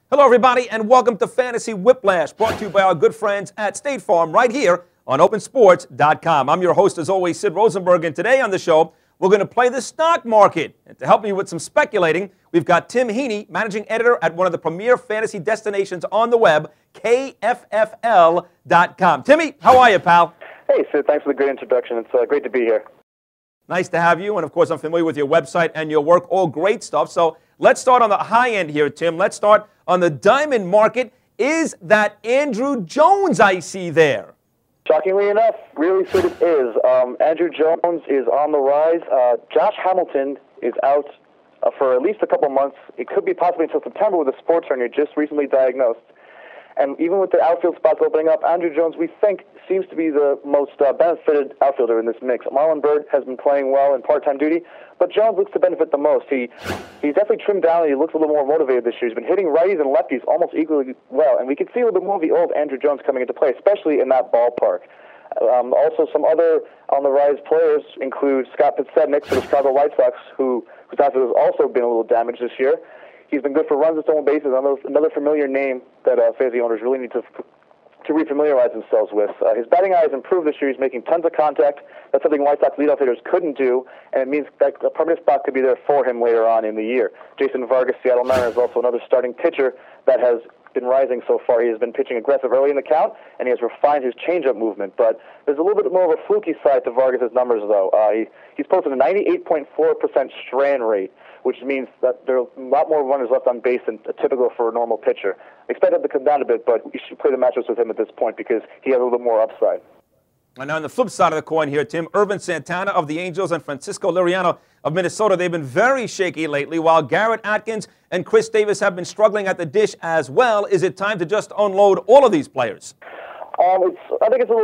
Hello, everybody, and welcome to Fantasy Whiplash, brought to you by our good friends at State Farm right here on opensports.com. I'm your host, as always, Sid Rosenberg, and today on the show, we're going to play the stock market. And to help me with some speculating, we've got Tim Heaney, managing editor at one of the premier fantasy destinations on the web, KFFL.com. Timmy, how are you, pal? Hey, Sid, thanks for the great introduction. It's great to be here. Nice to have you, and of course, I'm familiar with your website and your work, all great stuff. So let's start on the high end here, Tim. Let's start on the diamond market. Is that Andrew Jones I see there? Shockingly enough, really, Sid, it is. Andrew Jones is on the rise. Josh Hamilton is out for at least a couple months. It could be possibly until September with a sports hernia just recently diagnosed. And even with the outfield spots opening up, Andrew Jones, we think, seems to be the most benefited outfielder in this mix. Marlon Byrd has been playing well in part-time duty, but Jones looks to benefit the most. He's definitely trimmed down, and he looks a little more motivated this year. He's been hitting righties and lefties almost equally well, and we can see a little bit more of the old Andrew Jones coming into play, especially in that ballpark. Also, some other on-the-rise players include Scott Podsednik for the Chicago White Sox, whose outfield has also been a little damaged this year. He's been good for runs and stolen bases. Another familiar name that fantasy owners really need to refamiliarize themselves with. His batting eye has improved this year. He's making tons of contact. That's something White Sox leadoff hitters couldn't do, and it means that a permanent spot could be there for him later on in the year. Jason Vargas, Seattle Mariners, is also another starting pitcher that has been rising so far. He has been pitching aggressive early in the count, and he has refined his changeup movement. But there's a little bit more of a fluky side to Vargas' numbers, though. He's posted a 98.4% strand rate, which means that there are a lot more runners left on base than typical for a normal pitcher. I expect that to come down a bit, but you should play the matchups with him at this point because he has a little bit more upside. And on the flip side of the coin here, Tim, Ervin Santana of the Angels and Francisco Liriano of Minnesota, they've been very shaky lately, while Garrett Atkins and Chris Davis have been struggling at the dish as well. Is it time to just unload all of these players? I think it's a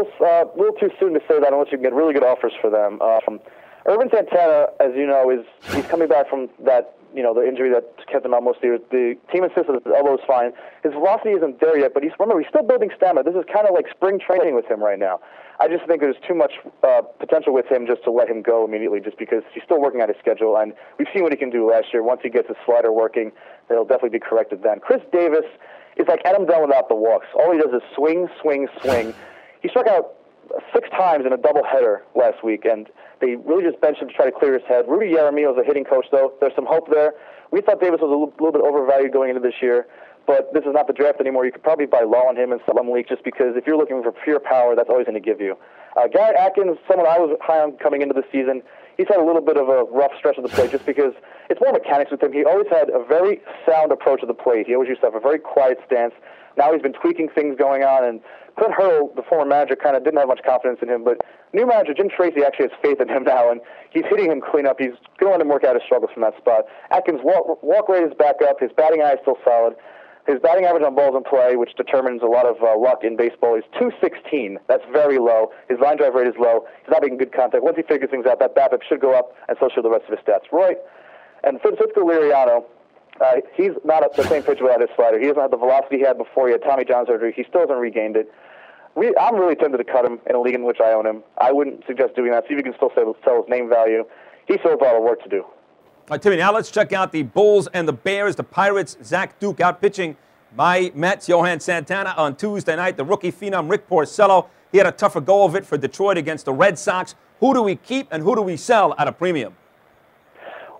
little too soon to say that unless you can get really good offers for them. Ervin Santana, as you know, he's coming back from that, the injury that kept him out most of the year. The team insists that his elbow is fine. His velocity isn't there yet, but he's still building stamina. This is kind of like spring training with him right now. I just think there's too much potential with him just to let him go immediately, just because he's still working on his schedule, and we've seen what he can do last year. Once he gets his slider working, it'll definitely be corrected then. Chris Davis is like Adam Dunn without the walks. All he does is swing, swing, swing. He struck out 6 times in a doubleheader last week, and they really just benched him to try to clear his head. Rudy Jaramillo is a hitting coach, though. There's some hope there. We thought Davis was a little bit overvalued going into this year, but this is not the draft anymore. You could probably buy low on him in some leagues just because if you're looking for pure power, that's always going to give you. Garrett Atkins, someone I was high on coming into the season, he's had a little bit of a rough stretch of the plate just because it's more mechanics with him. He always had a very sound approach to the plate. He always used to have a very quiet stance. Now he's been tweaking things going on, and Clint Hurdle, the former manager, kind of didn't have much confidence in him, but new manager Jim Tracy actually has faith in him now, and he's hitting him clean up. He's going to let him work out his struggles from that spot. Atkins' walk rate is back up. His batting eye is still solid. His batting average on balls in play, which determines a lot of luck in baseball, is .216. That's very low. His line drive rate is low. He's not making good contact. Once he figures things out, that BABIP should go up, and so should the rest of his stats. Roy and Francisco Liriano, he's not the same pitcher without his slider. He doesn't have the velocity he had before he had Tommy John surgery. He still hasn't regained it. I'm really tempted to cut him in a league in which I own him. I wouldn't suggest doing that. See if you can still sell his name value. He still has a lot of work to do. All right, Timmy, now let's check out the Bulls and the Bears. The Pirates, Zach Duke out pitching by Mets, Johan Santana on Tuesday night. The rookie phenom, Rick Porcello, he had a tougher go of it for Detroit against the Red Sox. Who do we keep and who do we sell at a premium?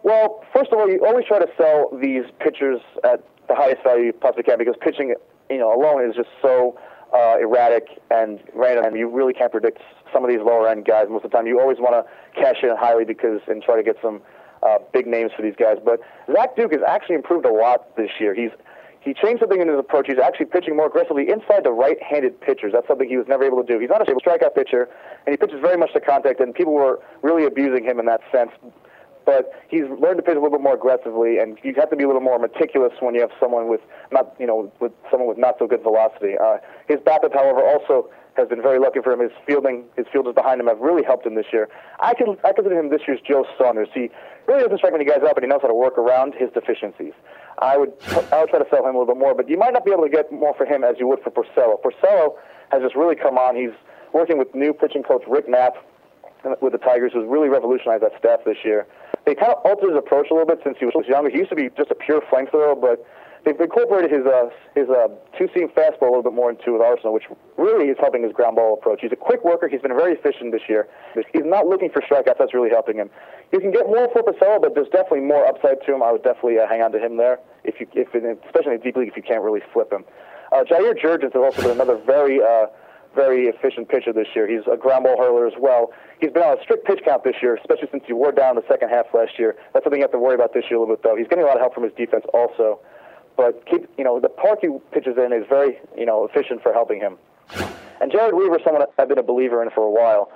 Well, first of all, you always try to sell these pitchers at the highest value you possibly can because pitching, alone is just so erratic and random. You really can't predict some of these lower-end guys most of the time. You always want to cash in highly and try to get some big names for these guys. But Zach Duke has actually improved a lot this year. He changed something in his approach. He's actually pitching more aggressively inside the right-handed pitchers. That's something he was never able to do. He's not a strikeout pitcher, and he pitches very much to contact, and people were really abusing him in that sense. But he's learned to pitch a little bit more aggressively, and you have to be a little more meticulous when you have someone with not so good velocity. His BABIP, however, also has been very lucky for him. His fielders behind him have really helped him this year. I consider him this year's Joe Saunders. He really doesn't strike many guys out, but he knows how to work around his deficiencies. I would try to sell him a little bit more, but you might not be able to get more for him as you would for Porcello. Porcello has just really come on. He's working with new pitching coach Rick Knapp with the Tigers, who's really revolutionized that staff this year. They kind of altered his approach a little bit since he was younger. He used to be just a pure flamethrower, but they've incorporated his two-seam fastball a little bit more into his arsenal, which really is helping his ground ball approach. He's a quick worker. He's been very efficient this year. He's not looking for strikeouts. That's really helping him. You can get more for Porcello, but there's definitely more upside to him. I would definitely hang on to him there, especially in deep league if you can't really flip him. Jair Jurgens has also been another very efficient pitcher this year. He's a ground ball hurler as well. He's been on a strict pitch count this year, especially since he wore down the second half last year. That's something you have to worry about this year a little bit, though. He's getting a lot of help from his defense also. But the park he pitches in is very, efficient for helping him. And Jared Weaver is someone I've been a believer in for a while.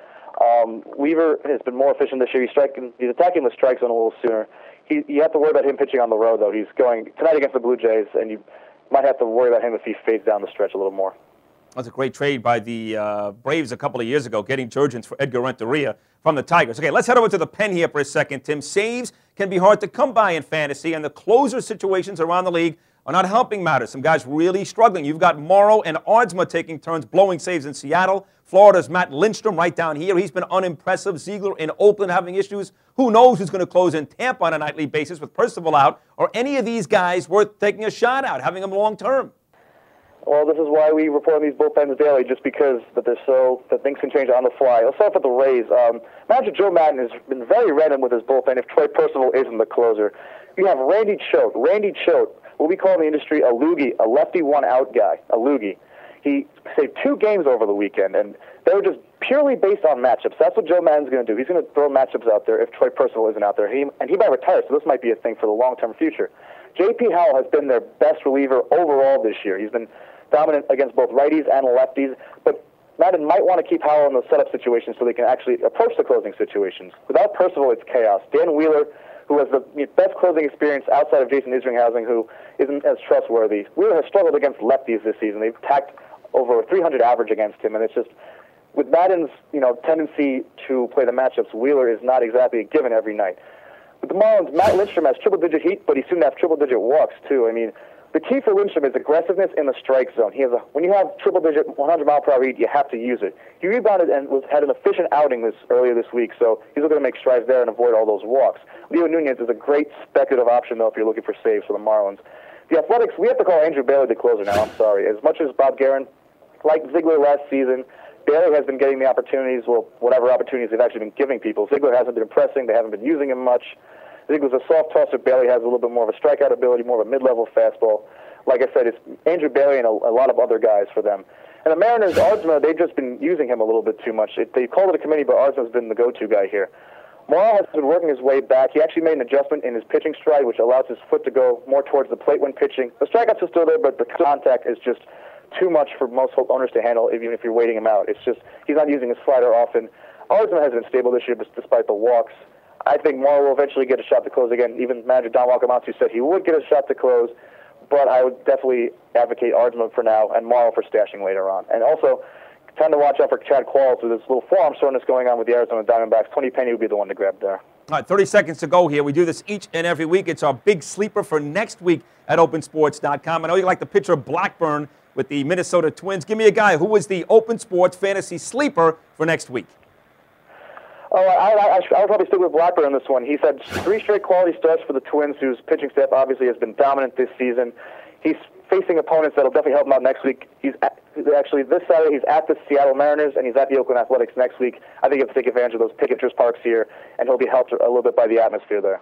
Weaver has been more efficient this year. He's attacking the strike zone a little sooner. You have to worry about him pitching on the road, though. He's going tonight against the Blue Jays, and you might have to worry about him if he fades down the stretch a little more. That's a great trade by the Braves a couple of years ago, getting Jurgens for Edgar Renteria from the Tigers. Okay, let's head over to the pen here for a second, Tim. Saves can be hard to come by in fantasy, and the closer situations around the league are not helping matters. Some guys really struggling. You've got Morrow and Ardsma taking turns blowing saves in Seattle. Florida's Matt Lindstrom right down here. He's been unimpressive. Ziegler in Oakland having issues. Who knows who's going to close in Tampa on a nightly basis with Percival out? Are any of these guys worth taking a shot at, having them long term? Well, this is why we report on these bullpens daily, just because that things can change on the fly. Let's start with the Rays. Manager Joe Madden has been very random with his bullpen if Troy Percival isn't the closer. You have Randy Choate. Randy Choate, what we call in the industry a loogie, a lefty one-out guy, a loogie. He saved 2 games over the weekend, and they were just purely based on matchups. That's what Joe Madden's going to do. He's going to throw matchups out there if Troy Percival isn't out there. He might retire, so this might be a thing for the long-term future. J.P. Howell has been their best reliever overall this year. He's been dominant against both righties and lefties, but Madden might want to keep Howell in those setup situations so they can actually approach the closing situations. Without Percival, it's chaos. Dan Wheeler, who has the best closing experience outside of Jason Isringhausen, who isn't as trustworthy. Wheeler has struggled against lefties this season. They've tacked over 300 average against him, and it's just, with Madden's tendency to play the matchups, Wheeler is not exactly a given every night. With the Marlins, Matt Lindstrom has triple-digit heat, but he soon has triple-digit walks, too. I mean, the key for Lindstrom is aggressiveness in the strike zone. When you have triple-digit 100-mile-per-hour heat, you have to use it. He rebounded and had an efficient outing earlier this week, so he's looking to make strides there and avoid all those walks. Leo Nunez is a great speculative option, though, if you're looking for saves for the Marlins. The Athletics, we have to call Andrew Bailey the closer now. I'm sorry. As much as Bob Guerin, like Ziegler last season, Bailey has been getting the opportunities, whatever opportunities they've actually been giving people. Ziegler hasn't been impressing. They haven't been using him much. Ziegler's a soft tosser. Bailey has a little bit more of a strikeout ability, more of a mid-level fastball. Like I said, it's Andrew Bailey and a lot of other guys for them. And the Mariners, Ardsma, they've just been using him a little bit too much. They called it a committee, but Ardsma's been the go-to guy here. Morrow has been working his way back. He actually made an adjustment in his pitching stride, which allows his foot to go more towards the plate when pitching. The strikeouts are still there, but the contact is just too much for most owners to handle, even if you're waiting him out. It's just he's not using his slider often. Ardsma has been stable this year, despite the walks. I think Morrow will eventually get a shot to close again. Even manager Don Wakamatsu said he would get a shot to close, but I would definitely advocate Ardsma for now and Morrow for stashing later on. And also, time to watch out for Chad Qualls with this little forearm soreness going on with the Arizona Diamondbacks. Tony Penny would be the one to grab there. All right, 30 seconds to go here. We do this each and every week. It's our big sleeper for next week at opensports.com. I know you like the pitcher Blackburn with the Minnesota Twins. Give me a guy who is the Open Sports Fantasy Sleeper for next week. Oh, I would probably stick with Blackburn on this one. He's had 3 straight quality starts for the Twins, whose pitching staff obviously has been dominant this season. He's facing opponents that will definitely help him out next week. Actually, this Saturday, he's at the Seattle Mariners, and he's at the Oakland Athletics next week. I think you have to take advantage of those pitchers' parks here, and he'll be helped a little bit by the atmosphere there.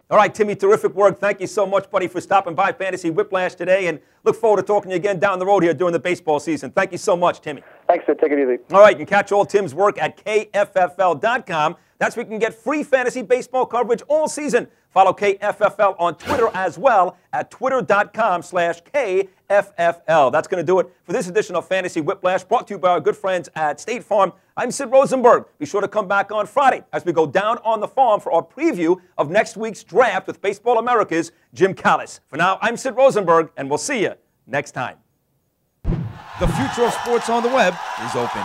All right, Timmy, terrific work. Thank you so much, buddy, for stopping by Fantasy Whiplash today, and look forward to talking to you again down the road here during the baseball season. Thank you so much, Timmy. Thanks, Sid. Take it easy. All right, you can catch all Tim's work at KFFL.com. That's where you can get free fantasy baseball coverage all season. Follow KFFL on Twitter as well at twitter.com/KFFL. That's going to do it for this edition of Fantasy Whiplash, brought to you by our good friends at State Farm. I'm Sid Rosenberg. Be sure to come back on Friday as we go down on the farm for our preview of next week's draft with Baseball America's Jim Callis. For now, I'm Sid Rosenberg, and we'll see you next time. The future of sports on the web is open.